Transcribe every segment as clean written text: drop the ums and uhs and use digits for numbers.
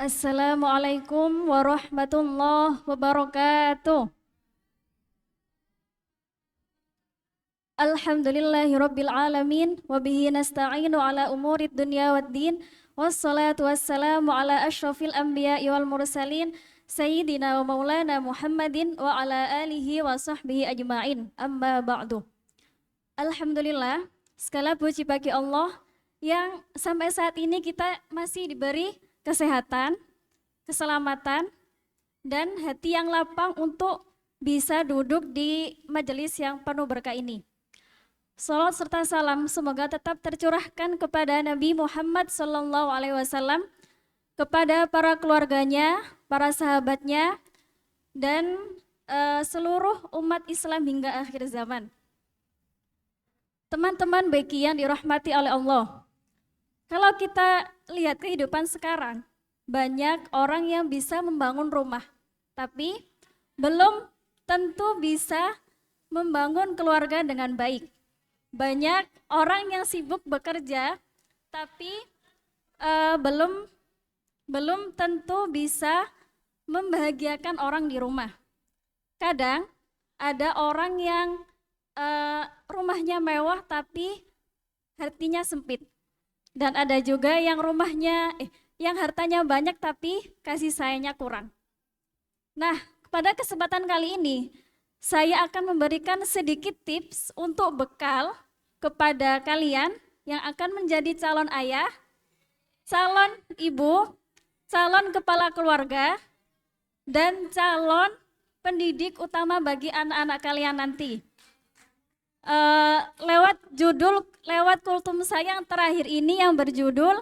Assalamualaikum warahmatullahi wabarakatuh. Alhamdulillahirabbil alamin wa bihi nasta'inu ala umurid dunya waddin. Wassalatu wassalamu ala asyrafil anbiya'i wal mursalin sayyidina wa maulana Muhammadin wa ala alihi wa sahbihi ajma'in. Amma ba'du. Alhamdulillah, segala puji bagi Allah yang sampai saat ini kita masih diberi kesehatan, keselamatan, dan hati yang lapang untuk bisa duduk di majelis yang penuh berkah ini. Salawat serta salam semoga tetap tercurahkan kepada Nabi Muhammad SAW, kepada para keluarganya, para sahabatnya, dan seluruh umat Islam hingga akhir zaman. Teman-teman baiki yang dirahmati oleh Allah, kalau kita lihat kehidupan sekarang, banyak orang yang bisa membangun rumah, tapi belum tentu bisa membangun keluarga dengan baik. Banyak orang yang sibuk bekerja, tapi belum tentu bisa membahagiakan orang di rumah. Kadang ada orang yang rumahnya mewah tapi hatinya sempit. Dan ada juga yang yang hartanya banyak tapi kasih sayangnya kurang. Nah, pada kesempatan kali ini saya akan memberikan sedikit tips untuk bekal kepada kalian yang akan menjadi calon ayah, calon ibu, calon kepala keluarga, dan calon pendidik utama bagi anak-anak kalian nanti. Lewat kultum saya yang terakhir ini yang berjudul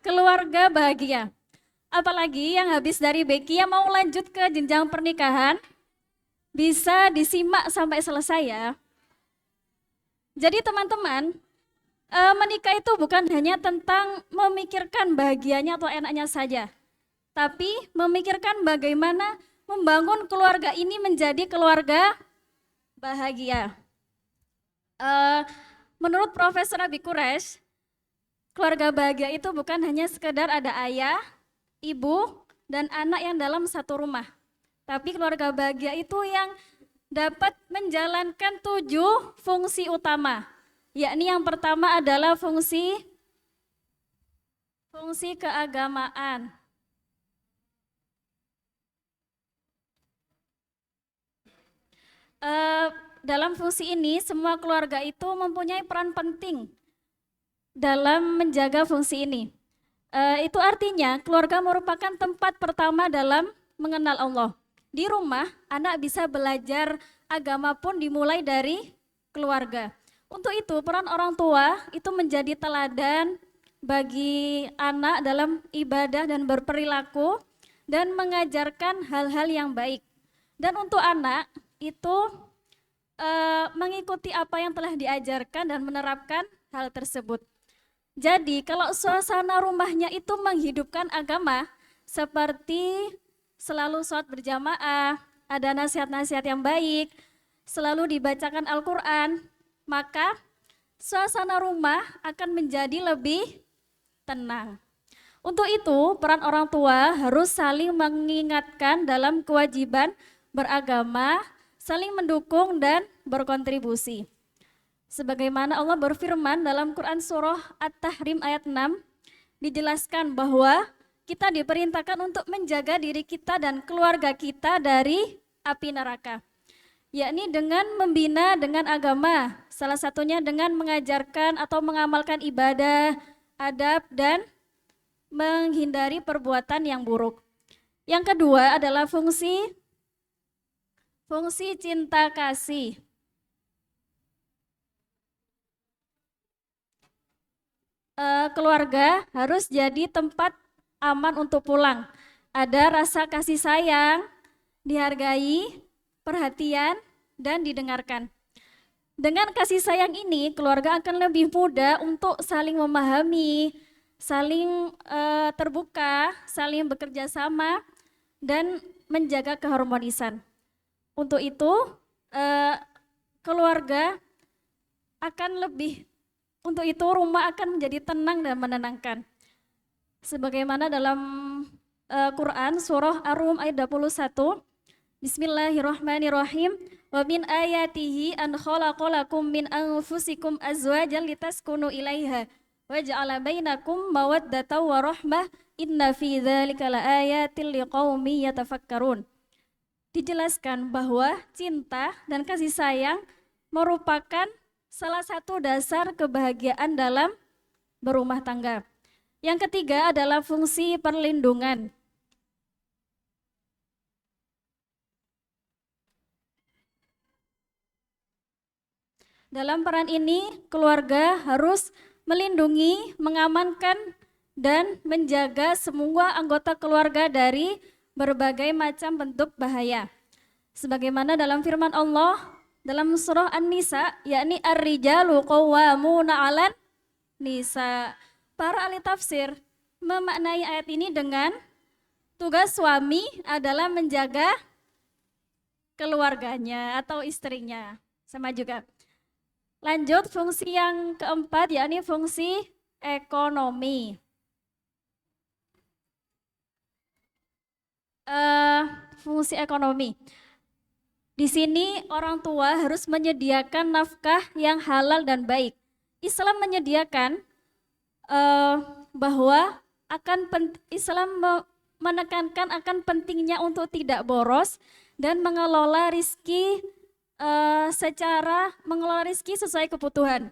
keluarga bahagia. Apalagi yang habis dari Becky yang mau lanjut ke jenjang pernikahan, bisa disimak sampai selesai ya. Jadi teman-teman, menikah itu bukan hanya tentang memikirkan bahagianya atau enaknya saja, tapi memikirkan bagaimana membangun keluarga ini menjadi keluarga bahagia. Menurut Profesor Abi Quraish, keluarga bahagia itu bukan hanya sekedar ada ayah, ibu, dan anak yang dalam satu rumah. Tapi keluarga bahagia itu yang dapat menjalankan 7 fungsi utama. Yakni yang pertama adalah fungsi keagamaan. Dalam fungsi ini semua keluarga itu mempunyai peran penting dalam menjaga fungsi ini. Itu artinya keluarga merupakan tempat pertama dalam mengenal Allah. Di rumah anak bisa belajar agama pun dimulai dari keluarga. Untuk itu peran orang tua itu menjadi teladan bagi anak dalam ibadah dan berperilaku dan mengajarkan hal-hal yang baik. Dan untuk anak itu mengikuti apa yang telah diajarkan dan menerapkan hal tersebut. Jadi kalau suasana rumahnya itu menghidupkan agama seperti selalu sholat berjamaah, ada nasihat-nasihat yang baik, selalu dibacakan Al-Quran, maka suasana rumah akan menjadi lebih tenang. Untuk itu peran orang tua harus saling mengingatkan dalam kewajiban beragama, saling mendukung dan berkontribusi. Sebagaimana Allah berfirman dalam Quran surah At-Tahrim ayat 6, dijelaskan bahwa kita diperintahkan untuk menjaga diri kita dan keluarga kita dari api neraka. Yakni dengan membina dengan agama, salah satunya dengan mengajarkan atau mengamalkan ibadah, adab, dan menghindari perbuatan yang buruk. Yang kedua adalah fungsi cinta kasih. Keluarga harus jadi tempat aman untuk pulang. Ada rasa kasih sayang, dihargai, perhatian, dan didengarkan. Dengan kasih sayang ini, keluarga akan lebih mudah untuk saling memahami, saling terbuka, saling bekerja sama, dan menjaga keharmonisan. Untuk itu, keluarga akan lebih, untuk itu rumah akan menjadi tenang dan menenangkan. Sebagaimana dalam Quran surah Ar-Rum ayat 21, Bismillahirrahmanirrahim. Wa min ayatihi an khalaqalakum min anfusikum azwajan litaskunu ilaiha wa ja'ala bainakum mawaddatan wa rahmah inna fi dzalika laayatil liqaumin yatafakkarun. Dijelaskan bahwa cinta dan kasih sayang merupakan salah satu dasar kebahagiaan dalam berumah tangga. Yang ketiga adalah fungsi perlindungan. Dalam peran ini, keluarga harus melindungi, mengamankan, dan menjaga semua anggota keluarga dari berbagai macam bentuk bahaya. Sebagaimana dalam firman Allah dalam surah An-Nisa, yakni ar-rijalu qawwamuna 'alan nisa. Para ahli tafsir memaknai ayat ini dengan tugas suami adalah menjaga keluarganya atau istrinya. Sama juga. Lanjut fungsi yang keempat, yakni fungsi ekonomi. Fungsi ekonomi. Di sini orang tua harus menyediakan nafkah yang halal dan baik. Islam menyediakan bahwa Islam menekankan akan pentingnya untuk tidak boros dan mengelola rizki mengelola rizki sesuai kebutuhan.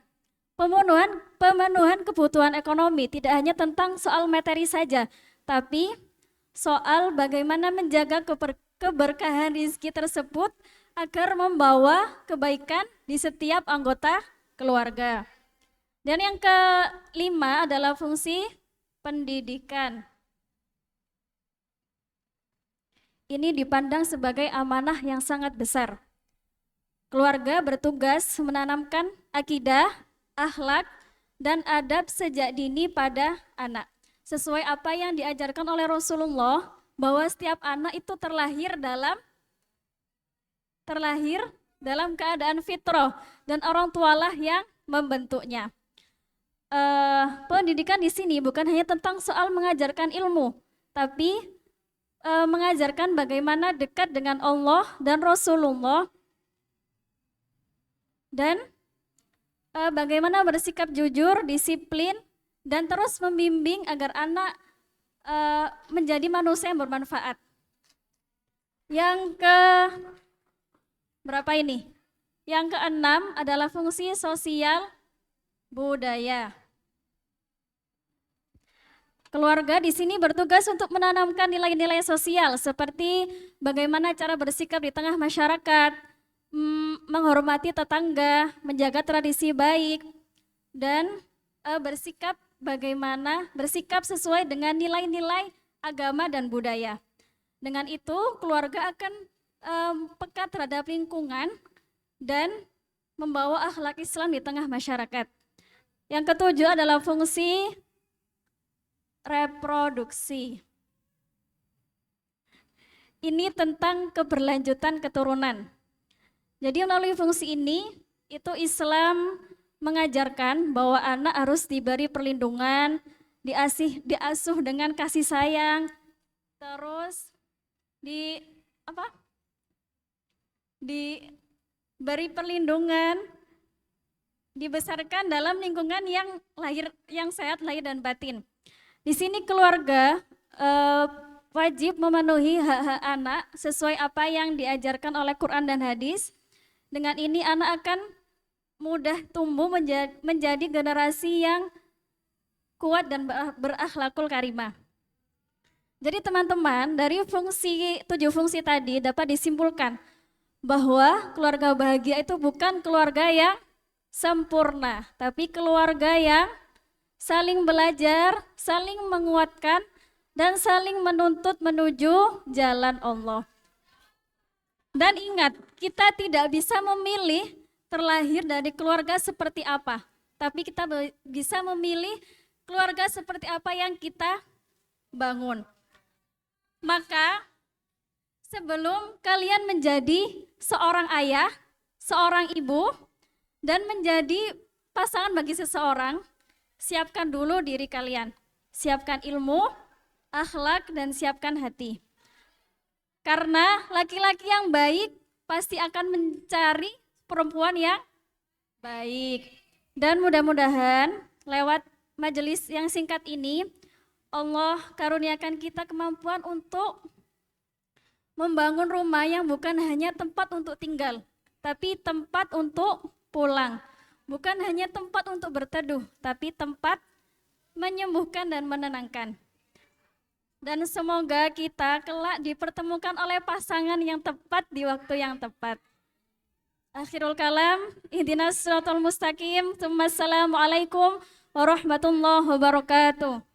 Pemenuhan kebutuhan ekonomi tidak hanya tentang soal materi saja, tapi soal bagaimana menjaga keberkahan rizki tersebut agar membawa kebaikan di setiap anggota keluarga. Dan yang kelima adalah fungsi pendidikan. Ini dipandang sebagai amanah yang sangat besar. Keluarga bertugas menanamkan akidah, akhlak, dan adab sejak dini pada anak. Sesuai apa yang diajarkan oleh Rasulullah, bahwa setiap anak itu terlahir dalam keadaan fitrah dan orang tualah yang membentuknya. Pendidikan di sini bukan hanya tentang soal mengajarkan ilmu, tapi mengajarkan bagaimana dekat dengan Allah dan Rasulullah, dan bagaimana bersikap jujur, disiplin, dan terus membimbing agar anak menjadi manusia yang bermanfaat. Yang berapa ini? Yang keenam adalah fungsi sosial budaya. Keluarga di sini bertugas untuk menanamkan nilai-nilai sosial seperti bagaimana cara bersikap di tengah masyarakat, menghormati tetangga, menjaga tradisi baik, dan bersikap sesuai dengan nilai-nilai agama dan budaya. Dengan itu keluarga akan peka terhadap lingkungan dan membawa akhlak Islam di tengah masyarakat. Yang ketujuh adalah fungsi reproduksi. Ini tentang keberlanjutan keturunan. Jadi melalui fungsi ini, itu Islam mengajarkan bahwa anak harus diberi perlindungan, diasuh dengan kasih sayang, terus diberi perlindungan, dibesarkan dalam lingkungan yang sehat lahir dan batin. Di sini keluarga wajib memenuhi hak-hak anak sesuai apa yang diajarkan oleh Quran dan hadis. Dengan ini anak akan mudah tumbuh menjadi generasi yang kuat dan berakhlakul karimah. Jadi teman-teman, dari 7 fungsi tadi dapat disimpulkan bahwa keluarga bahagia itu bukan keluarga yang sempurna, tapi keluarga yang saling belajar, saling menguatkan, dan saling menuntut menuju jalan Allah. Dan ingat, kita tidak bisa memilih terlahir dari keluarga seperti apa, tapi kita bisa memilih keluarga seperti apa yang kita bangun. Maka sebelum kalian menjadi seorang ayah, seorang ibu, dan menjadi pasangan bagi seseorang, siapkan dulu diri kalian. Siapkan ilmu, akhlak, dan siapkan hati. Karena laki-laki yang baik pasti akan mencari perempuan yang baik. Dan mudah-mudahan lewat majelis yang singkat ini, Allah karuniakan kita kemampuan untuk membangun rumah yang bukan hanya tempat untuk tinggal, tapi tempat untuk pulang. Bukan hanya tempat untuk berteduh, tapi tempat menyembuhkan dan menenangkan. Dan semoga kita kelak dipertemukan oleh pasangan yang tepat di waktu yang tepat. Akhirul kalam, ihdinas siratal mustaqim, tsumma assalamualaikum warahmatullahi wabarakatuh.